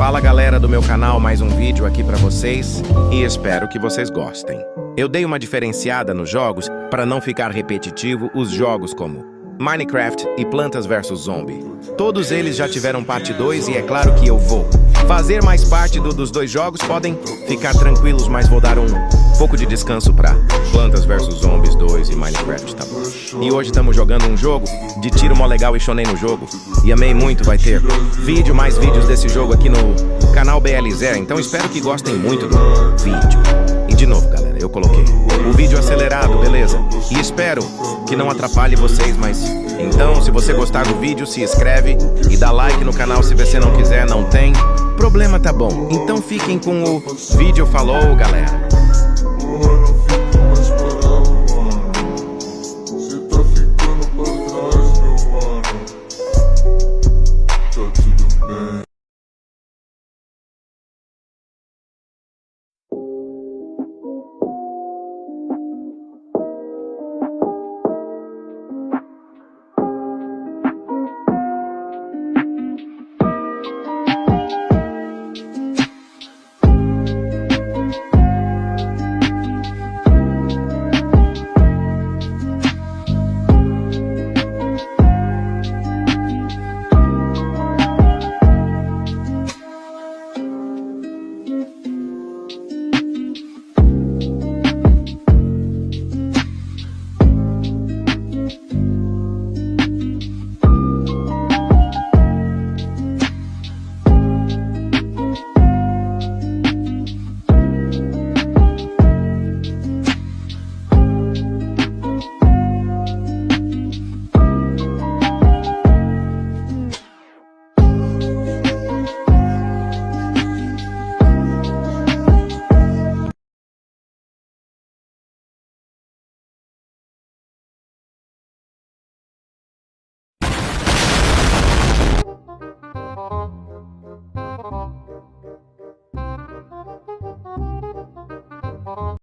Fala galera do meu canal, mais um vídeo aqui pra vocês e espero que vocês gostem. Eu dei uma diferenciada nos jogos para não ficar repetitivo os jogos como Minecraft e Plantas vs Zombie. Todos eles já tiveram parte 2 e é claro que eu vou fazer mais parte dos dois jogos. Podem ficar tranquilos, mas vou dar um pouco de descanso pra Plantas vs Zombies 2 e Minecraft, tá bom? E hoje estamos jogando um jogo de tiro mó legal e chonei no jogo. E amei muito, vai ter mais vídeos desse jogo aqui no canal BL0, então espero que gostem muito do vídeo. E de novo, galera, eu coloquei o vídeo acelerado, beleza? E espero que não atrapalhe vocês, mas então, se você gostar do vídeo, se inscreve e dá like no canal. Se você não quiser, não tem problema, tá bom? Então fiquem com o vídeo. Falou, galera!